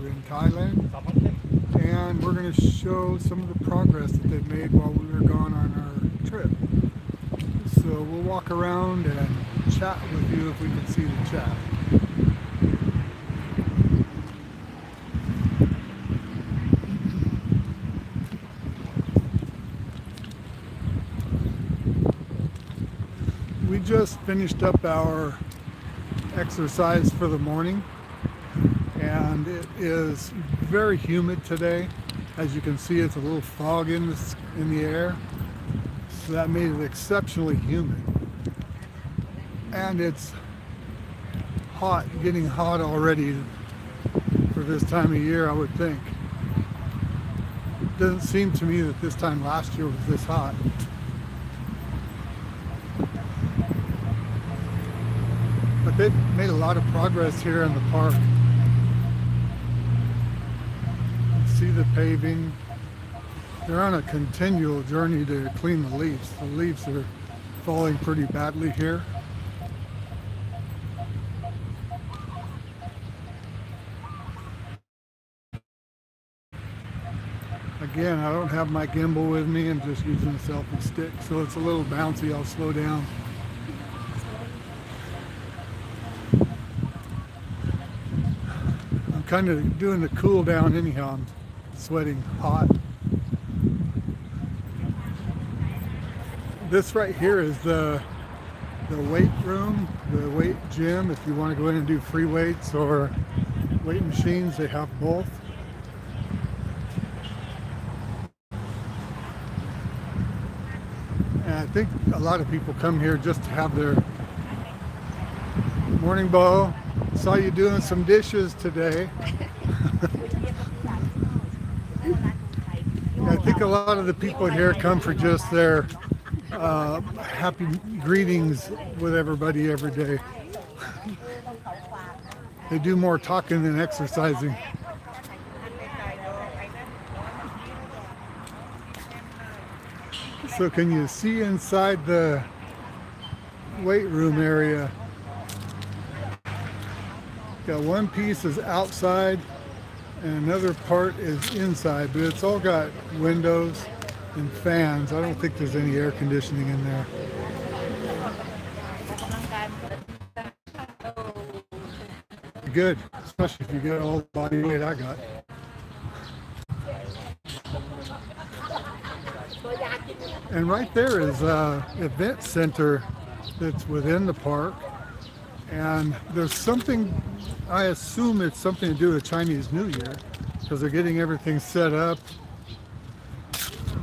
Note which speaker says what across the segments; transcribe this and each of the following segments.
Speaker 1: Surin Thailand, and we're going to show some of the progress that they've made while we were gone on our trip. So we'll walk around and chat with you if we can see the chat. We just finished up our exercise for the morning, and it is very humid today. As you can see, it's a little fog in the air, so that made it exceptionally humid. And it's hot, getting hot already for this time of year, I would think. It doesn't seem to me that this time last year was this hot. But they've made a lot of progress here in the park. See the paving. They're on a continual journey to clean the leaves. The leaves are falling pretty badly here. Again, I don't have my gimbal with me. I'm just using a selfie stick, so it's a little bouncy. I'll slow down. I'm kind of doing the cool down anyhow. I'm sweating hot. This right here is the weight room, the weight gym. If you want to go in and do free weights or weight machines, they have both. And I think a lot of people come here just to have their morning bow. Saw you doing some dishes today. I think a lot of the people here come for just their happy greetings with everybody every day. They do more talking than exercising. So can you see inside the weight room area? Got one piece is outside and another part is inside, but it's all got windows and fans. I don't think there's any air conditioning in there. Good, especially if you get all the body weight I got. And right there is an event center that's within the park. And there's something, I assume it's something to do with Chinese New Year, because they're getting everything set up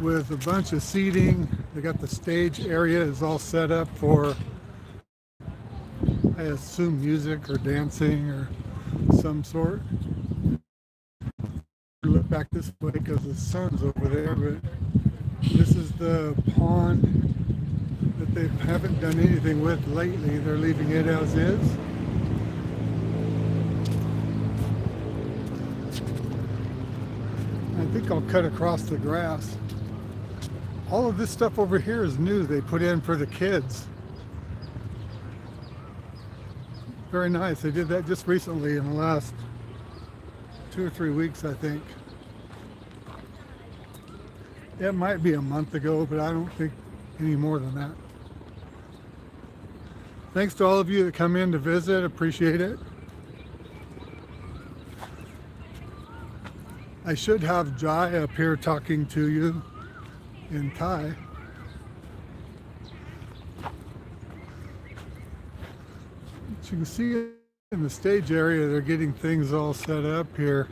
Speaker 1: with a bunch of seating. They got the stage area is all set up for, I assume, music or dancing or some sort. Look back this way because the sun's over there, but this is the pond that they haven't done anything with lately. They're leaving it as is. I think I'll cut across the grass. All of this stuff over here is new. They put in for the kids. Very nice. They did that just recently in the last 2 or 3 weeks, I think. It might be a month ago, but I don't think any more than that. Thanks to all of you that come in to visit. Appreciate it. I should have Jai up here talking to you in Thai. As you can see in the stage area, they're getting things all set up here.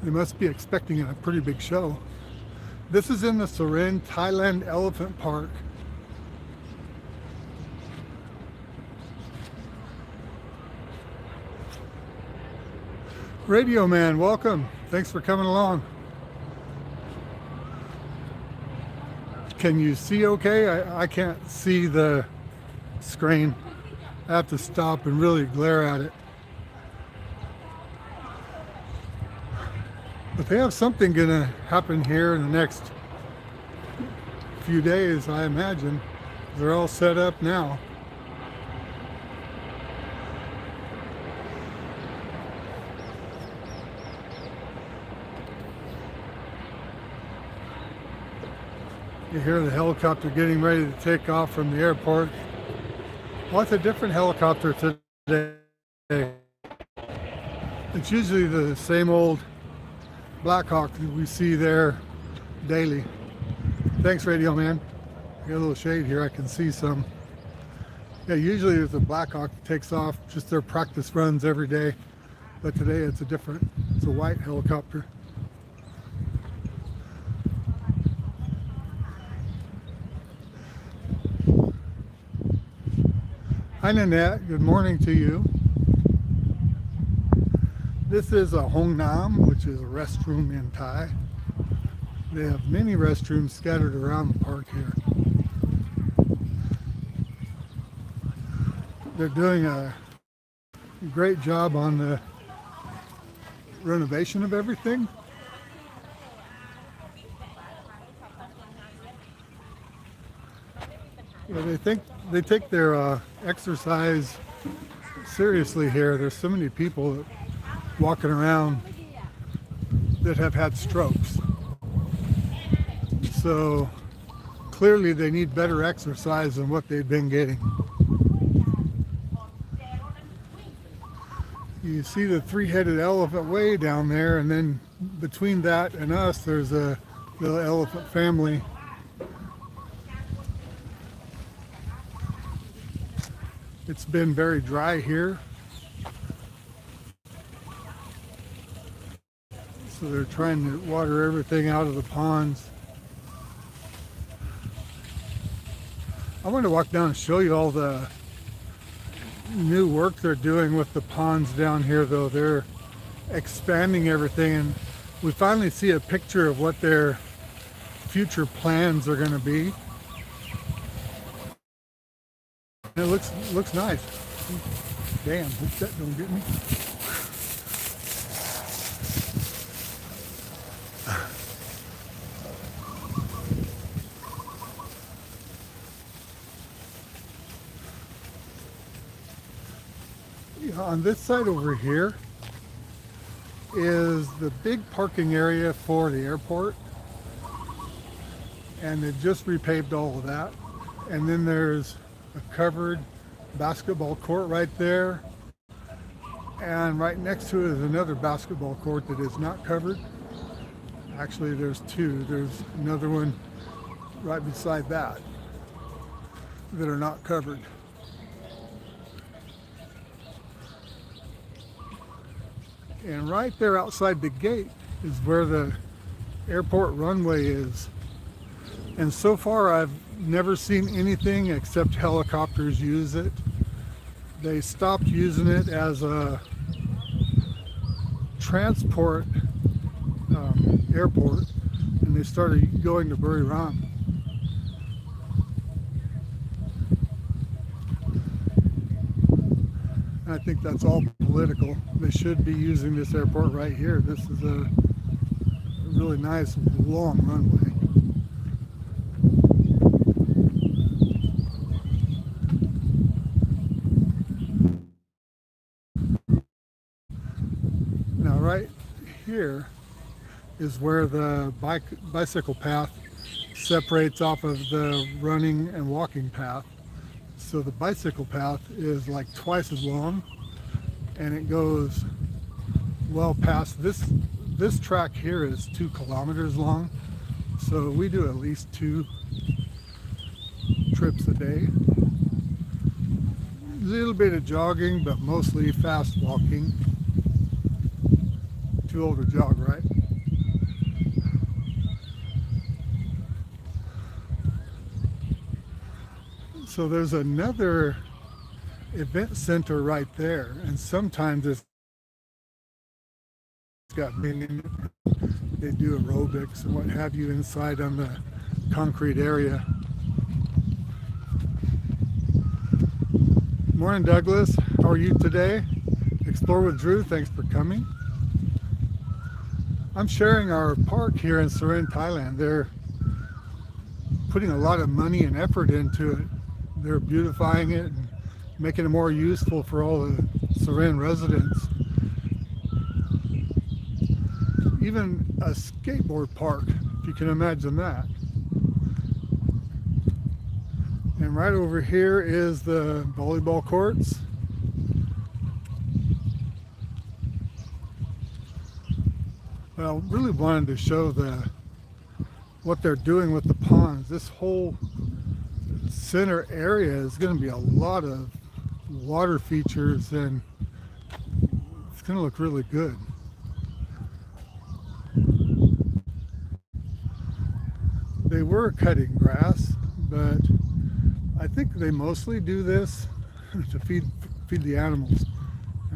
Speaker 1: They must be expecting a pretty big show. This is in the Surin Thailand Elephant Park. Radio Man, welcome. Thanks for coming along. Can you see okay? I can't see the screen. I have to stop and really glare at it. But they have something gonna happen here in the next few days, I imagine. They're all set up now. You hear the helicopter getting ready to take off from the airport. Well, it's a different helicopter today. It's usually the same old Black Hawk that we see there daily. Thanks, Radio Man. Got a little shade here, I can see some. Yeah, usually there's a Black Hawk that takes off, just their practice runs every day. But today it's a white helicopter. Hi Nanette, good morning to you. This is a Hong Nam, which is a restroom in Thai. They have many restrooms scattered around the park here. They're doing a great job on the renovation of everything. Yeah, they take their exercise seriously here. There's so many people walking around that have had strokes. So clearly they need better exercise than what they've been getting. You see the three-headed elephant way down there, and then between that and us there's a little elephant family. It's been very dry here, so they're trying to water everything out of the ponds. I want to walk down and show you all the new work they're doing with the ponds down here, though. They're expanding everything, and we finally see a picture of what their future plans are going to be. It looks nice. Damn, hope that don't get me. On this side over here is the big parking area for the airport, and they just repaved all of that. And then there's a covered basketball court right there, and right next to it is another basketball court that is not covered. Actually, there's two. There's another one right beside that are not covered. And right there outside the gate is where the airport runway is. And so far I've never seen anything except helicopters use it. They stopped using it as a transport airport, and they started going to Buriram. I think that's all political. They should be using this airport right here. This is a really nice long runway. Now right here is where the bicycle path separates off of the running and walking path. So the bicycle path is like twice as long, and it goes well past this track here is 2 kilometers long. So we do at least 2 trips a day. A little bit of jogging, but mostly fast walking. Too old to jog, right? So there's another event center right there, and sometimes it's got men in it. They do aerobics and what have you inside on the concrete area. Morning, Douglas. How are you today? Explore with Drew, thanks for coming. I'm sharing our park here in Surin, Thailand. They're putting a lot of money and effort into it. They're beautifying it and making it more useful for all the Surin residents. Even a skateboard park, if you can imagine that. And right over here is the volleyball courts. Well, really wanted to show what they're doing with the ponds. This whole center area is going to be a lot of water features, and it's going to look really good. They were cutting grass, but I think they mostly do this to feed the animals.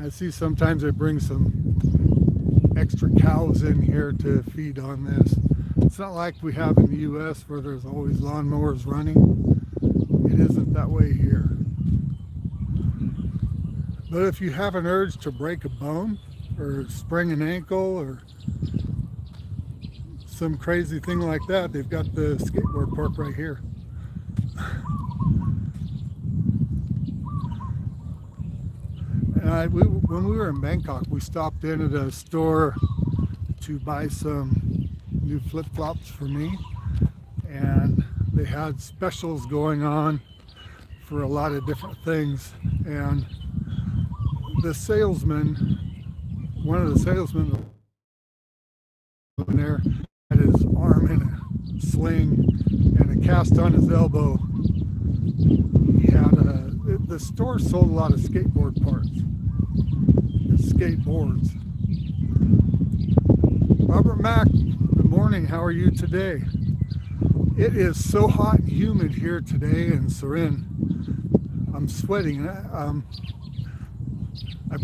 Speaker 1: I see sometimes they bring some extra cows in here to feed on this. It's not like we have in the US where there's always lawnmowers running. It isn't that way here. But if you have an urge to break a bone or sprain an ankle or some crazy thing like that, they've got the skateboard park right here. And when we were in Bangkok, we stopped in at a store to buy some new flip-flops for me, and they had specials going on for a lot of different things. And the salesman, one of the salesmen in there, had his arm in a sling and a cast on his elbow. He had the store sold a lot of skateboard parts, skateboards. Robert Mack, good morning. How are you today? It is so hot and humid here today in Surin. I'm sweating. I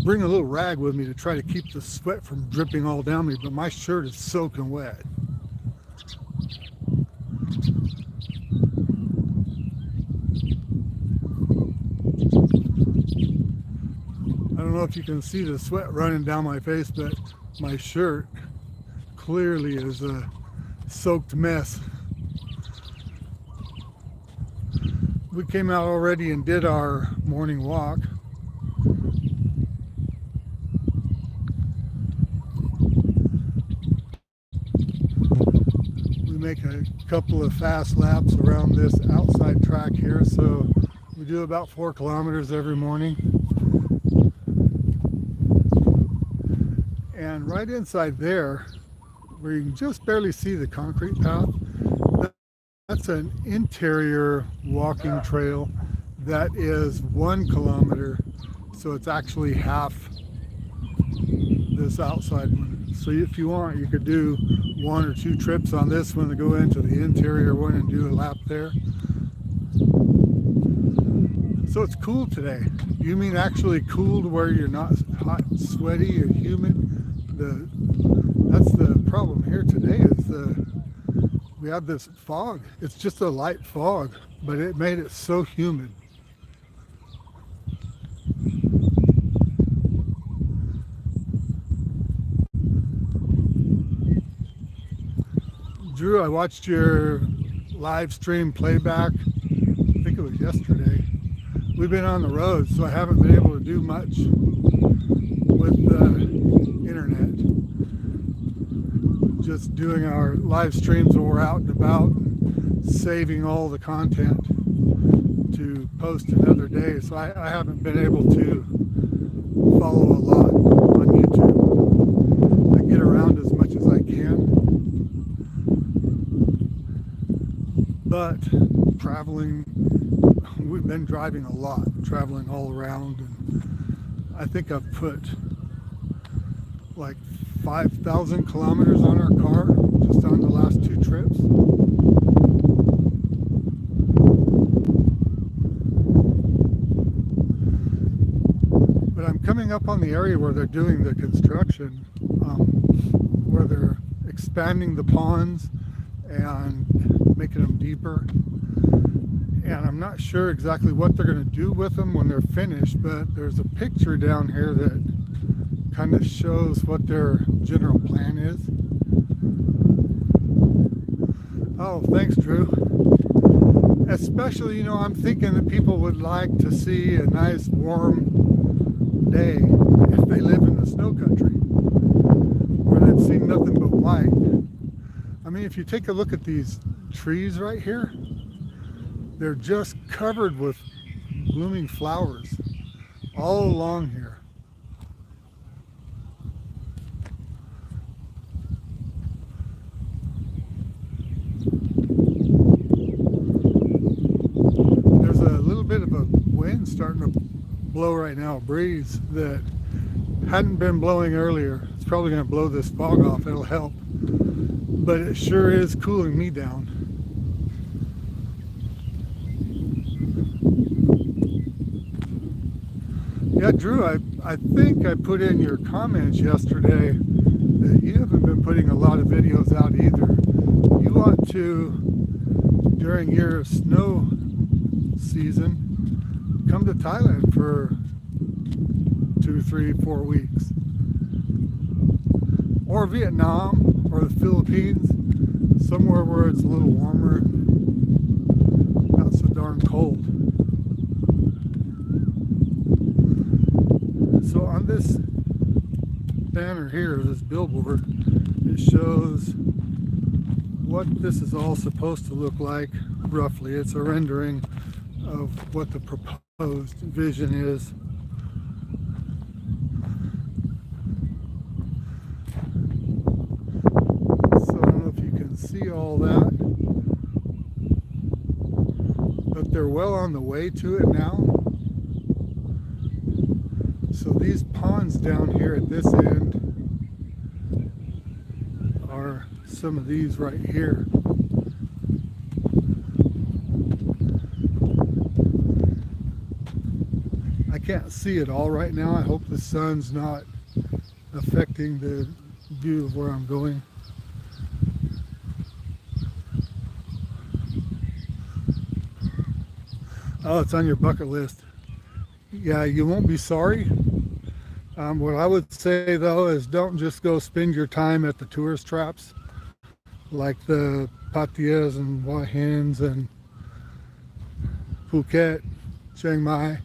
Speaker 1: bring a little rag with me to try to keep the sweat from dripping all down me, but my shirt is soaking wet. I don't know if you can see the sweat running down my face, but my shirt clearly is a soaked mess. We came out already and did our morning walk. We make a couple of fast laps around this outside track here, so we do about 4 kilometers every morning. And right inside there, where you can just barely see the concrete path, that's an interior walking trail that is 1 kilometer. So it's actually half this outside one. So if you want, you could do 1 or 2 trips on this one to go into the interior one and do a lap there. So it's cool today. You mean actually cool to where you're not hot and sweaty or humid? That's the problem here today is we have this fog. It's just a light fog, but it made it so humid. Drew, I watched your live stream playback. I think it was yesterday. We've been on the road, so I haven't been able to do much with the internet. Just doing our live streams when we're out and about, and saving all the content to post another day. So I haven't been able to follow a lot on YouTube. I get around as much as I can. But traveling, we've been driving a lot, traveling all around, and I think I've put like 5,000 kilometers on our car just on the last 2 trips. But I'm coming up on the area where they're doing the construction, where they're expanding the ponds and making them deeper. And I'm not sure exactly what they're going to do with them when they're finished, but there's a picture down here that kind of shows what their general plan is. Oh, thanks, Drew. Especially, I'm thinking that people would like to see a nice warm day if they live in the snow country, where they've seen nothing but white. I mean, if you take a look at these trees right here, They're just covered with blooming flowers all along here. There's a little bit of a wind starting to blow right now, a breeze that hadn't been blowing earlier. It's probably going to blow this fog off. It'll help. But it sure is cooling me down. Yeah, Drew, I think I put in your comments yesterday that you haven't been putting a lot of videos out either. You want to, during your snow season, come to Thailand for 2, 3, 4 weeks. Or Vietnam or the Philippines, somewhere where it's a little warmer, not so darn cold. So on this banner here, this billboard, it shows what this is all supposed to look like roughly. It's a rendering of what the proposed vision is. So I don't know if you can see all that, but they're well on the way to it now. So these ponds down here at this end are some of these right here. I can't see it all right now. I hope the sun's not affecting the view of where I'm going. Oh, it's on your bucket list. Yeah, you won't be sorry. What I would say though is don't just go spend your time at the tourist traps like the Pattayas and Hua Hins and Phuket, Chiang Mai.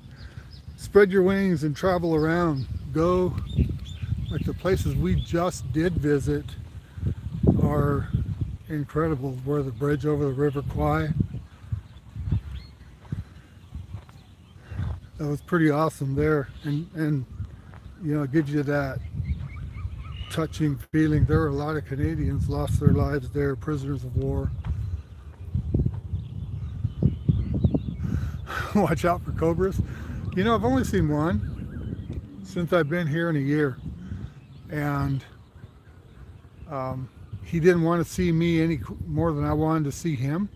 Speaker 1: Spread your wings and travel around. Go, like the places we just did visit are incredible, where the bridge over the River Kwai. That was pretty awesome there, and you know, it gives you that touching feeling. There were a lot of Canadians lost their lives there, prisoners of war. Watch out for cobras. You know, I've only seen one since I've been here in a year, and he didn't want to see me any more than I wanted to see him.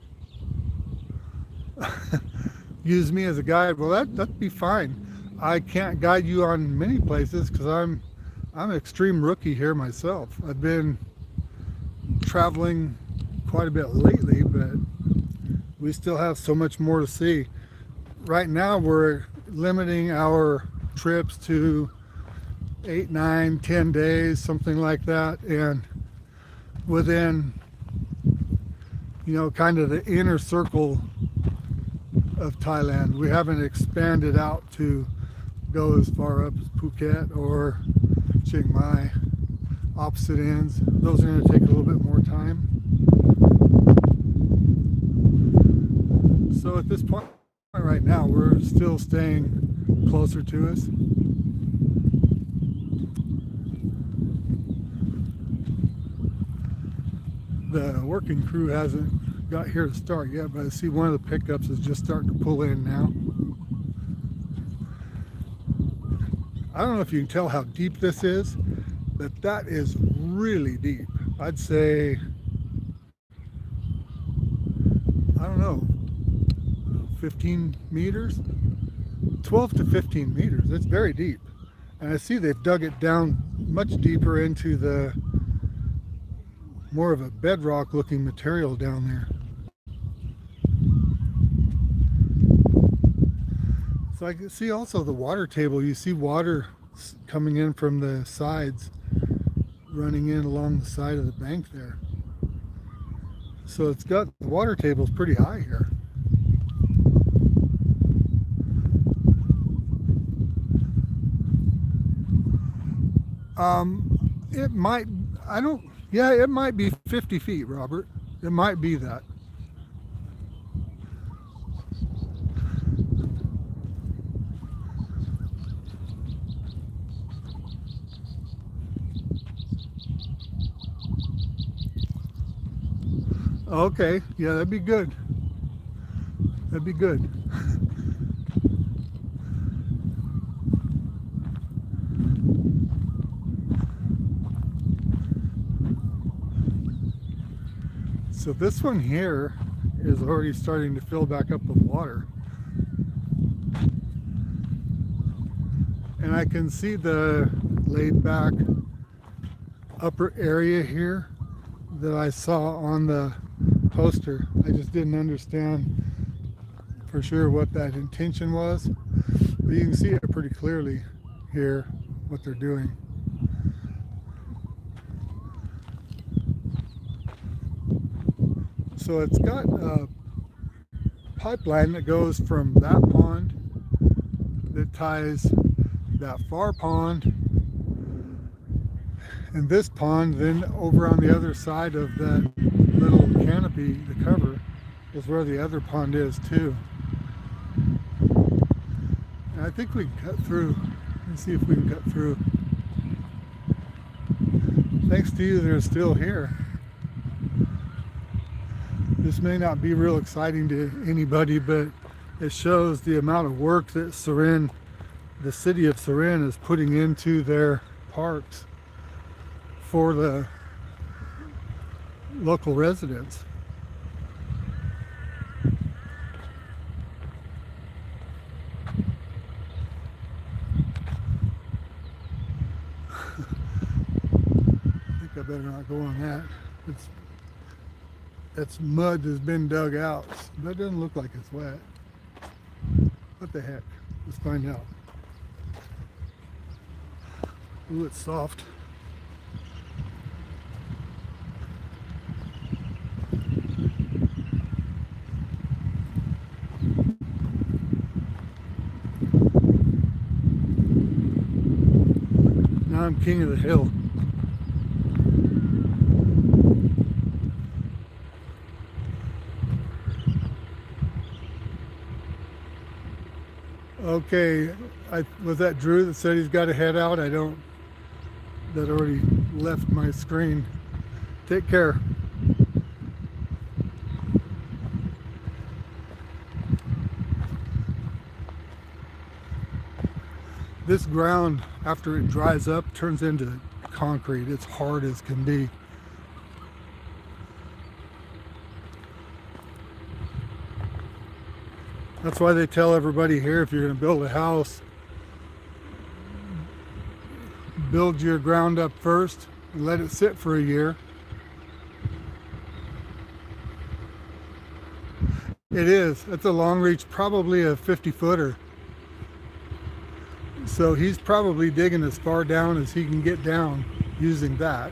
Speaker 1: Use me as a guide. Well, that'd be fine. I can't guide you on many places because I'm an extreme rookie here myself. I've been traveling quite a bit lately, but we still have so much more to see. Right now we're limiting our trips to 8, 9, 10 days, something like that, and within, you know, kind of the inner circle of Thailand. We haven't expanded out to go as far up as Phuket or Chiang Mai, opposite ends. Those are going to take a little bit more time. So at this point right now, we're still staying closer to us. The working crew hasn't got here to start yet, but I see one of the pickups is just starting to pull in now. I don't know if you can tell how deep this is, but that is really deep. I'd say, I don't know, 15 meters? 12 to 15 meters. It's very deep. And I see they've dug it down much deeper into the more of a bedrock looking material down there. So I can see also the water table. You see water coming in from the sides, running in along the side of the bank there. So it's got, the water table's pretty high here. It might, yeah, it might be 50 feet, Robert. It might be that. Okay, yeah, that'd be good. That'd be good. So this one here is already starting to fill back up with water. And I can see the laid back upper area here that I saw on the poster. I just didn't understand for sure what that intention was, but you can see it pretty clearly here what they're doing. So it's got a pipeline that goes from that pond that ties that far pond and this pond, then over on the other side of that little canopy, the cover, is where the other pond is too. And I think we can cut through. Let's see if we can cut through. Thanks to you, they're still here. This may not be real exciting to anybody, but it shows the amount of work that Surin, the city of Surin, is putting into their parks for the local residents. I think I better not go on that. It's mud that's been dug out. That doesn't look like it's wet. What the heck? Let's find out. Ooh, it's soft. Now I'm king of the hill. Okay, was that Drew that said he's got to head out? That already left my screen. Take care. This ground, after it dries up, turns into concrete. It's hard as can be. That's why they tell everybody here, if you're going to build a house, build your ground up first and let it sit for a year. It is. It's a long reach, probably a 50-footer. So he's probably digging as far down as he can get down using that.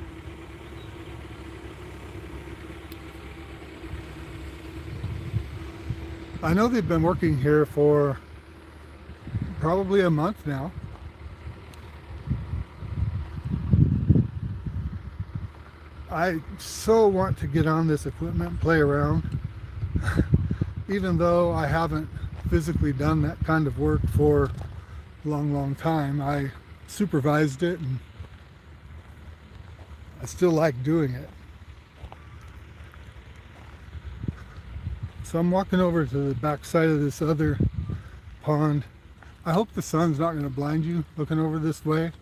Speaker 1: I know they've been working here for probably a month now. I so want to get on this equipment and play around, even though I haven't physically done that kind of work for a long time. I supervised it and I still like doing it. So I'm walking over to the back side of this other pond. I hope the sun's not going to blind you looking over this way,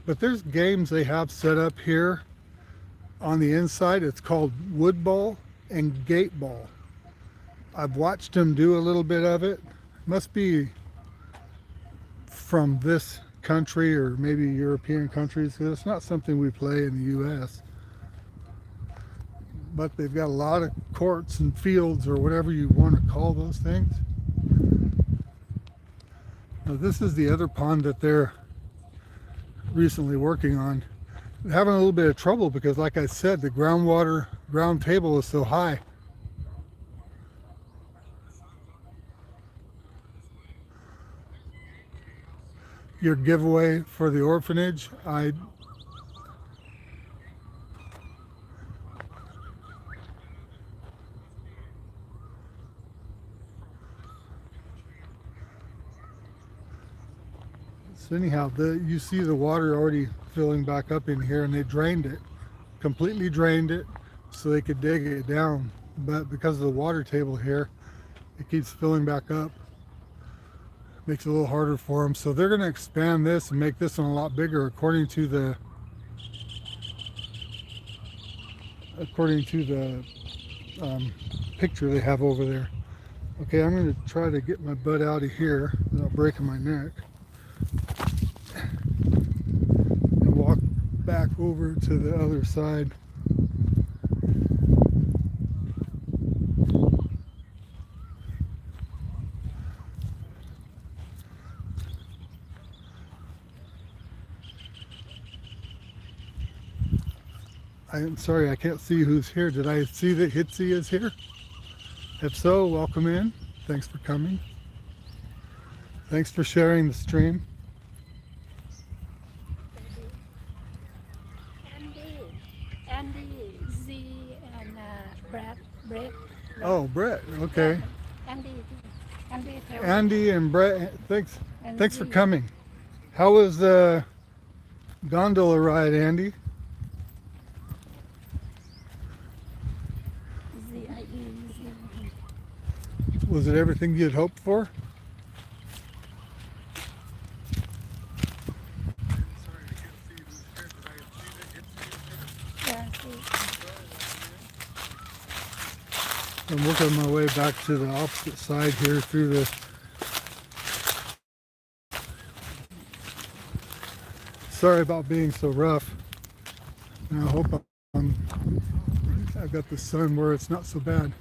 Speaker 1: but there's games they have set up here on the inside. It's called wood ball and gate ball. I've watched them do a little bit of it. Must be from this country or maybe European countries, because it's not something we play in the US. But they've got a lot of courts and fields, or whatever you want to call those things. Now this is the other pond that they're recently working on. They're having a little bit of trouble because, like I said, the ground table is so high. Your giveaway for the orphanage, so anyhow, you see the water already filling back up in here, and they drained it, completely drained it, so they could dig it down but because of the water table here, it keeps filling back up. Makes it a little harder for them. So they're going to expand this and make this one a lot bigger according to the picture they have over there. Okay, I'm going to try to get my butt out of here without breaking my neck and walk back over to the other side. I'm sorry, I can't see who's here. Did I see that Hitsy is here? If so, welcome in. Thanks for coming. Thanks for sharing the stream.
Speaker 2: Andy, Z, and Brett.
Speaker 1: Oh, Brett. Okay.
Speaker 2: Andy,
Speaker 1: Andy and Brett. Thanks for
Speaker 2: Z.
Speaker 1: coming. How was the gondola ride, Andy? Was it everything you'd hoped for? I'm working my way back to the opposite side here through the sorry about being so rough. And I hope I've got the sun where it's not so bad.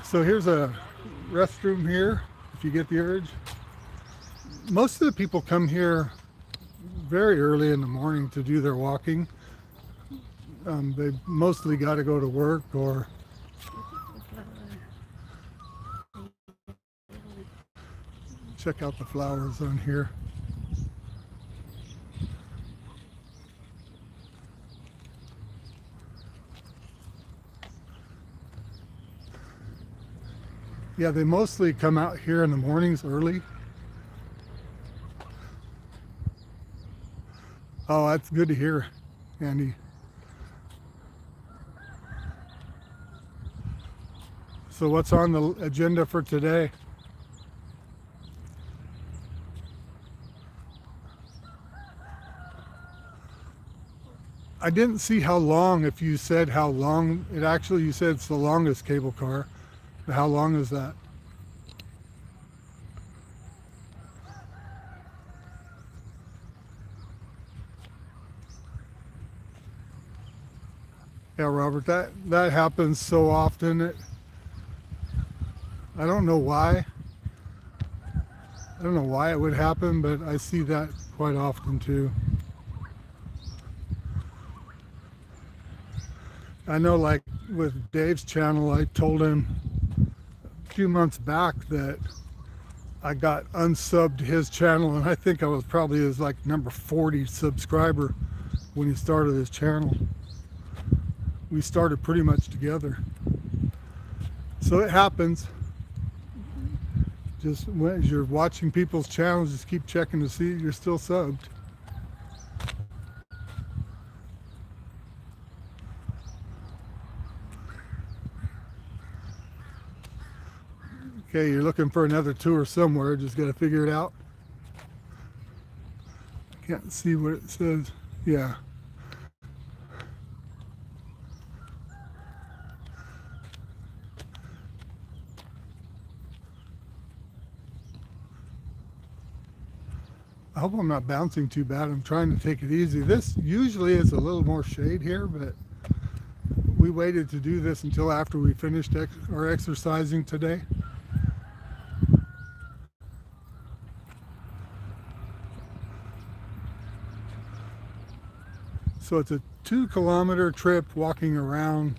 Speaker 1: So here's a restroom here if you get the urge. Most of the people come here very early in the morning to do their walking. They mostly got to go to work or check out the flowers on here. Yeah, they mostly come out here in the mornings early. Oh, that's good to hear, Andy. So what's on the agenda for today? I didn't see how long, if you said how long, you said it's the longest cable car. How long is that? Yeah, Robert, that happens so often. I don't know why. I don't know why it would happen, but I see that quite often too. I know, like with Dave's channel, I told him a few months back that I got unsubbed to his channel, and I think I was probably his like number 40 subscriber when he started his channel. We started pretty much together. So it happens. Just as you're watching people's channels, just keep checking to see if you're still subbed. Okay, you're looking for another tour somewhere, just got to figure it out. I can't see what it says. Yeah. I hope I'm not bouncing too bad. I'm trying to take it easy. This usually is a little more shade here, but we waited to do this until after we finished our exercising today. So it's a 2-kilometer trip walking around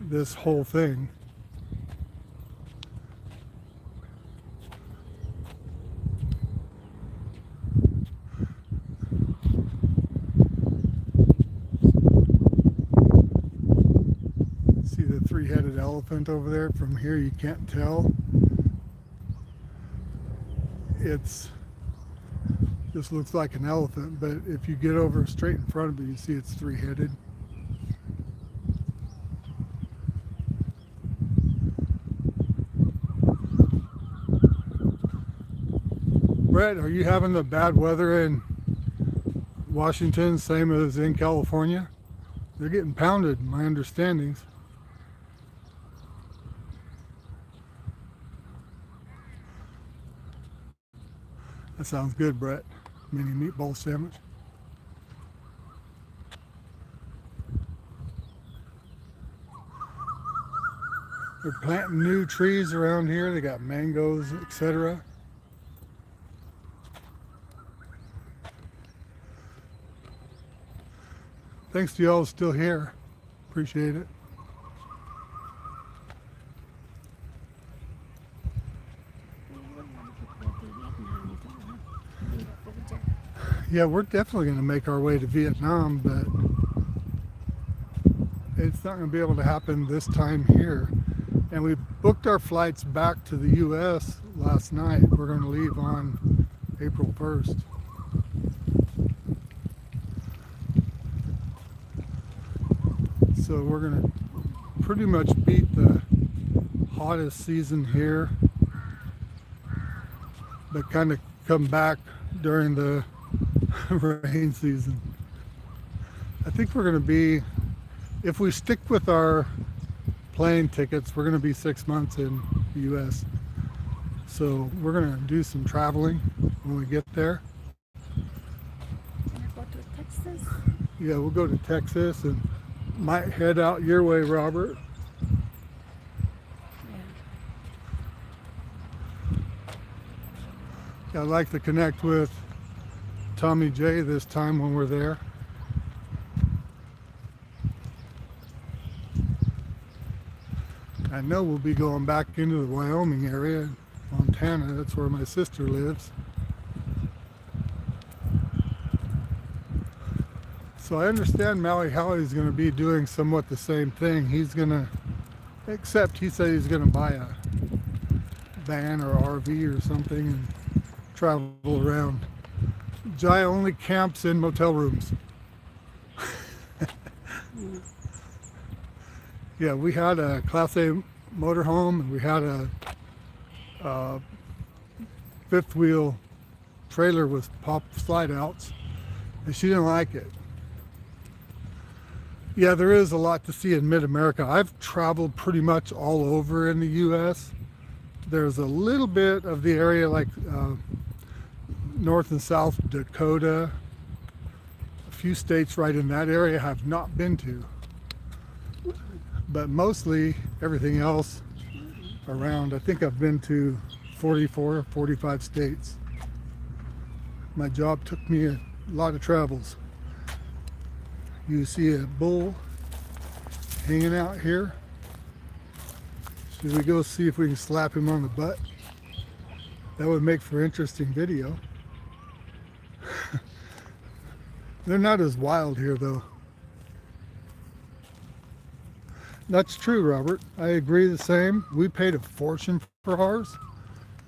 Speaker 1: this whole thing. See the 3-headed elephant over there? From here you can't tell. It's just looks like an elephant, but if you get over straight in front of it, you see it's 3-headed. Brett, are you having the bad weather in Washington, same as in California? They're getting pounded, my understandings. That sounds good, Brett. Mini meatball sandwich. They're planting new trees around here. They got mangoes, etc. Thanks to y'all still here. Appreciate it. Yeah, we're definitely going to make our way to Vietnam, but it's not going to be able to happen this time here. And we booked our flights back to the U.S. last night. We're going to leave on April 1st. So we're going to pretty much beat the hottest season here, but kind of come back during the rain season. I think we're going to be, if we stick with our plane tickets, we're going to be 6 months in the U.S. So we're going to do some traveling when we get there.
Speaker 2: Go to Texas.
Speaker 1: Yeah, we'll go to Texas and might head out your way, Robert. Yeah, I'd like to connect with Tommy J this time when we're there. I know we'll be going back into the Wyoming area, Montana. That's where my sister lives. So I understand Maui Howie's going to be doing somewhat the same thing. He's going to, except he said he's going to buy a van or RV or something and travel around. Jai only camps in motel rooms. Yeah, we had a Class A motorhome and we had a fifth wheel trailer with pop slide outs, and she didn't like it. Yeah, there is a lot to see in mid-America. I've traveled pretty much all over in the U.S. There's a little bit of the area like North and South Dakota. A few states right in that area I have not been to. But mostly everything else around. I think I've been to 44, 45 states. My job took me a lot of travels. You see a bull hanging out here. Should we go see if we can slap him on the butt? That would make for interesting video. They're not as wild here though. That's true, Robert. I agree the same. We paid a fortune for ours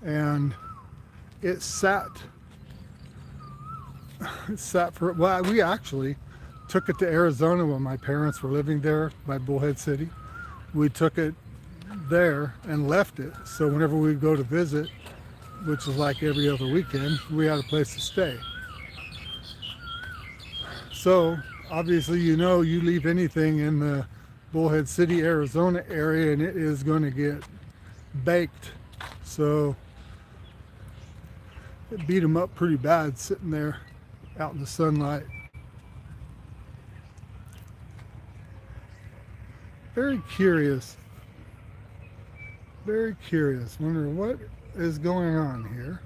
Speaker 1: and it sat for, well, we actually took it to Arizona when my parents were living there by Bullhead City. We took it there and left it. So whenever we go to visit, which is like every other weekend, we had a place to stay. So obviously, you know, you leave anything in the Bullhead City, Arizona area and it is going to get baked. So it beat them up pretty bad sitting there out in the sunlight. Very curious. Very curious. Wonder what is going on here.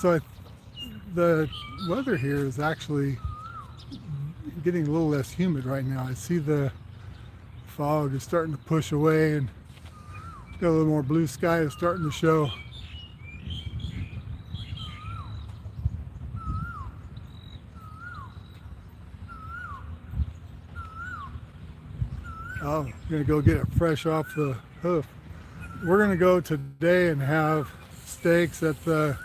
Speaker 1: So the weather here is actually getting a little less humid right now. I see the fog is starting to push away and got a little more blue sky is starting to show. Oh, I'm gonna go get it fresh off the hoof. We're gonna go today and have steaks at the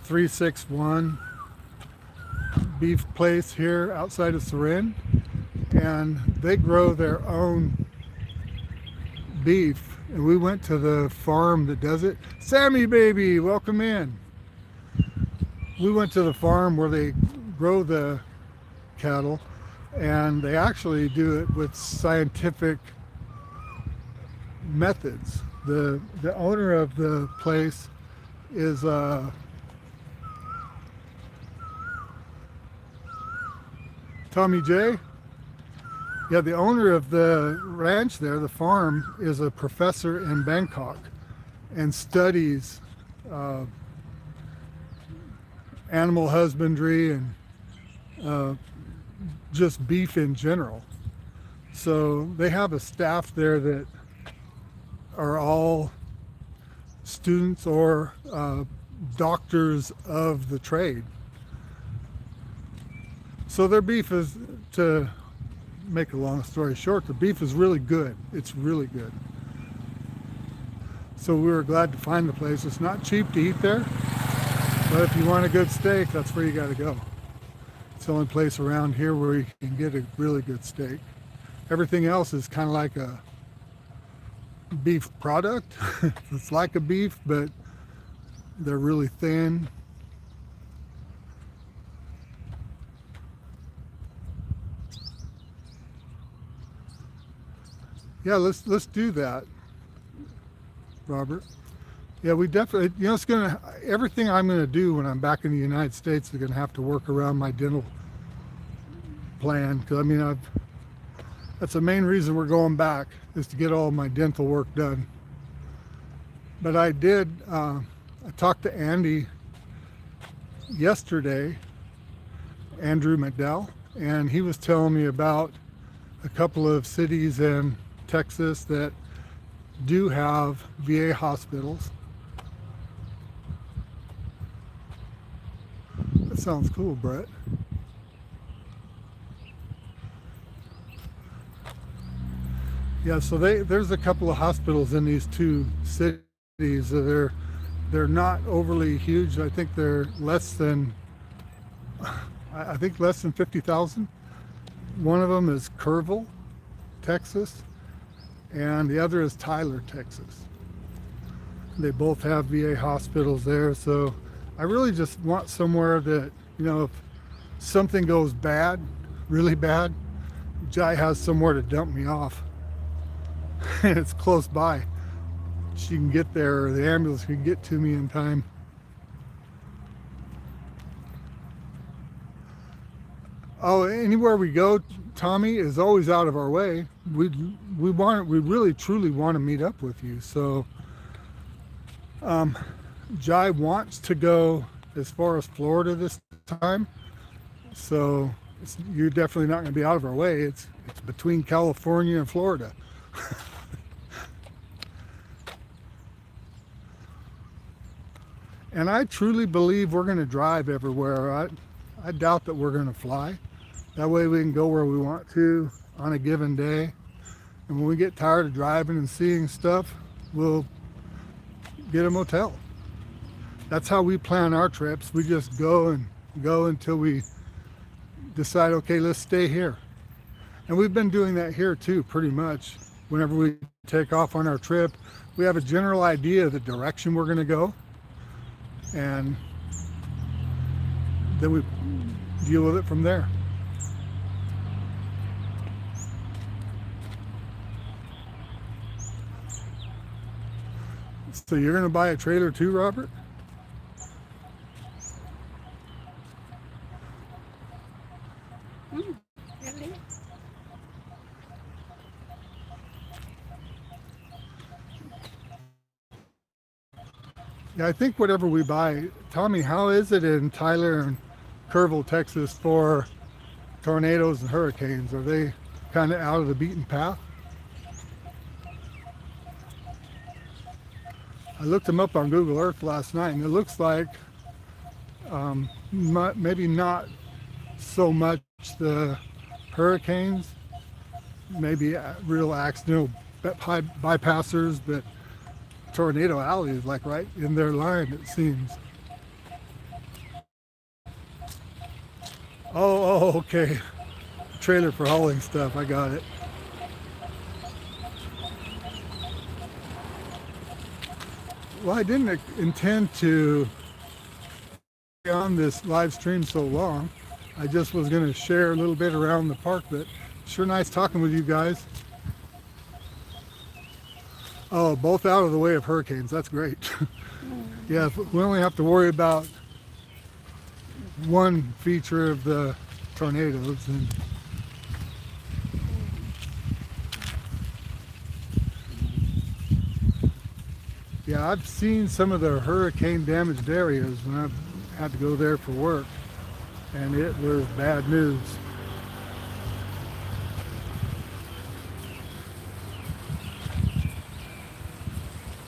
Speaker 1: 361 beef place here outside of Surin, and they grow their own beef, and we went to the farm that does it. Sammy baby, welcome in. We went to the farm where they grow the cattle, and they actually do it with scientific methods. The owner of the place is Tommy J. Yeah, the owner of the ranch there, the farm, is a professor in Bangkok and studies animal husbandry and just beef in general. So they have a staff there that are all students or doctors of the trade. So their beef is, to make a long story short, the beef is really good. It's really good. So we were glad to find the place. It's not cheap to eat there, but if you want a good steak, that's where you got to go. It's the only place around here where you can get a really good steak. Everything else is kind of like a beef product. It's like a beef, but they're really thin. Yeah, let's do that, Robert. Yeah, we definitely, you know, it's gonna, everything I'm gonna do when I'm back in the United States is gonna have to work around my dental plan. Because I mean, that's the main reason we're going back, is to get all my dental work done. But I talked to Andy yesterday, Andrew McDowell, and he was telling me about a couple of cities in Texas that do have VA hospitals. That sounds cool, Brett. Yeah, so there's a couple of hospitals in these two cities. They're not overly huge. I think they're less than 50,000. One of them is Kerrville, Texas, and the other is Tyler, Texas. They both have VA hospitals there, so I really just want somewhere that, you know, if something goes bad, really bad, Jai has somewhere to dump me off. And it's close by. She can get there, or the ambulance can get to me in time. Oh, anywhere we go, Tommy, is always out of our way. We really truly want to meet up with you. So Jai wants to go as far as Florida this time. So you're definitely not going to be out of our way. It's between California and Florida. And I truly believe we're going to drive everywhere. I doubt that we're going to fly. That way we can go where we want to on a given day. And when we get tired of driving and seeing stuff, we'll get a motel. That's how we plan our trips. We just go until we decide, okay, let's stay here. And we've been doing that here too, pretty much. Whenever we take off on our trip, we have a general idea of the direction we're going to go. And then we deal with it from there. So you're going to buy a trailer too, Robert?
Speaker 2: Really?
Speaker 1: Yeah, I think whatever we buy. Tommy, how is it in Tyler and Kerrville, Texas for tornadoes and hurricanes? Are they kind of out of the beaten path? I looked them up on Google Earth last night, and it looks like maybe not so much the hurricanes, maybe real accidental bypassers, but Tornado Alley is like right in their line, it seems. Oh, okay. Trailer for hauling stuff. I got it. Well, I didn't intend to be on this live stream so long. I just was going to share a little bit around the park, but sure nice talking with you guys. Oh, both out of the way of hurricanes. That's great. Yeah, we only have to worry about one feature of the tornadoes. And yeah, I've seen some of the hurricane damaged areas when I've had to go there for work, and it was bad news.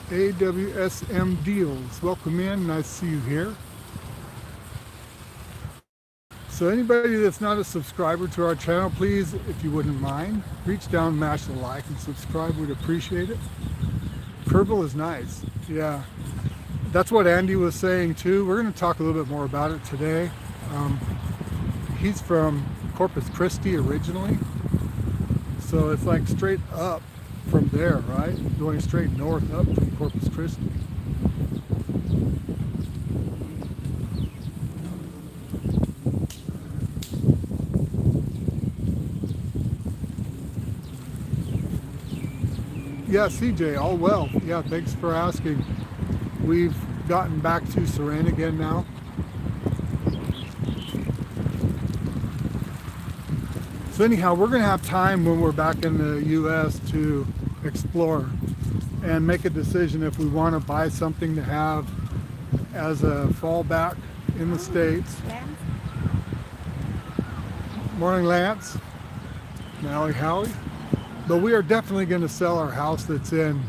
Speaker 1: AWSM Deals, welcome in, nice to see you here. So anybody that's not a subscriber to our channel, please, if you wouldn't mind, reach down, mash the like and subscribe, we'd appreciate it. Purple is nice, yeah. That's what Andy was saying too. We're going to talk a little bit more about it today. He's from Corpus Christi originally, so it's like straight up from there, right? Going straight north up from Corpus Christi. Yeah, CJ, all well. Yeah, thanks for asking. We've gotten back to Surin again now. So anyhow, we're going to have time when we're back in the U.S. to explore and make a decision if we want to buy something to have as a fallback in the States.
Speaker 2: Lance,
Speaker 1: Morning, Lance. Mally Howie. But we are definitely going to sell our house that's in,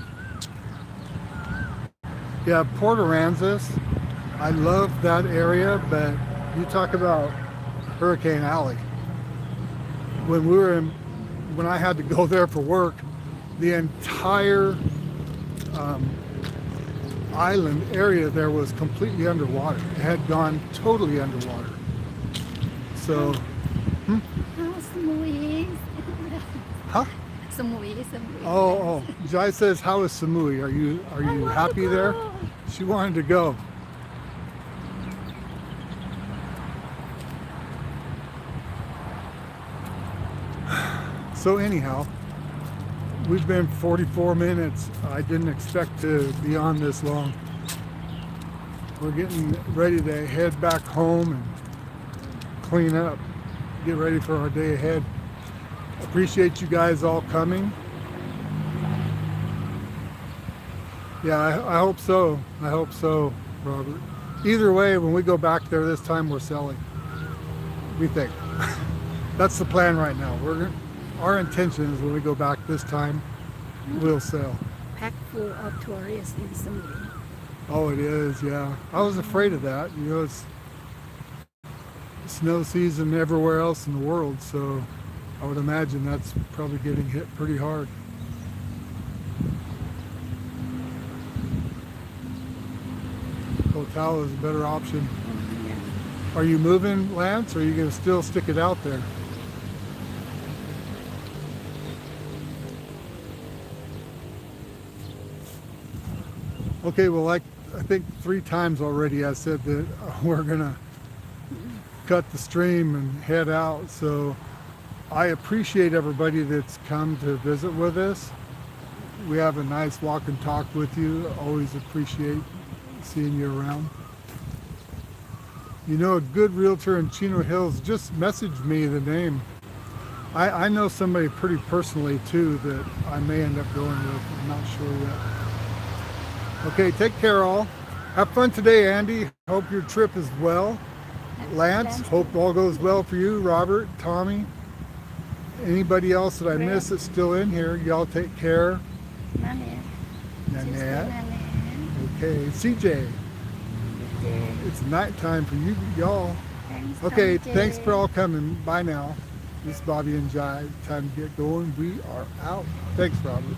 Speaker 1: Port Aransas. I love that area, but you talk about Hurricane Alley. When I had to go there for work, the entire island area there was completely underwater. It had gone totally underwater. So,
Speaker 2: Samui.
Speaker 1: huh?
Speaker 2: Samui.
Speaker 1: Oh, Jai says, how is Samui? Are you happy there? She wanted to go. So anyhow, we've been 44 minutes. I didn't expect to be on this long. We're getting ready to head back home and clean up, get ready for our day ahead. Appreciate you guys all coming. Yeah, I hope so. I hope so, Robert. Either way, when we go back there this time, we're selling. We think. That's the plan right now. Our intention is when we go back this time, we'll sell.
Speaker 2: Packed full of tourists in Samui.
Speaker 1: Oh, it is, yeah. I was afraid of that. You know, it's snow season everywhere else in the world, so I would imagine that's probably getting hit pretty hard. Hotel is a better option.
Speaker 2: Yeah.
Speaker 1: Are you moving, Lance, or are you going to still stick it out there? Okay, well, like I think 3 times already I said that we're going to cut the stream and head out. So I appreciate everybody that's come to visit with us. We have a nice walk and talk with you. Always appreciate seeing you around. You know, a good realtor in Chino Hills, just message me the name. I know somebody pretty personally too that I may end up going with. I'm not sure yet. Okay, take care all. Have fun today, Andy. Hope your trip is well. Lance, hope all goes well for you. Robert, Tommy, anybody else that I missed that's still in here, y'all take care.
Speaker 2: Nanette.
Speaker 1: Nanette. Okay, CJ. It's nighttime for you, y'all. Okay, thanks for all coming. Bye now. This is Bobby and Jai. Time to get going. We are out. Thanks, Robert.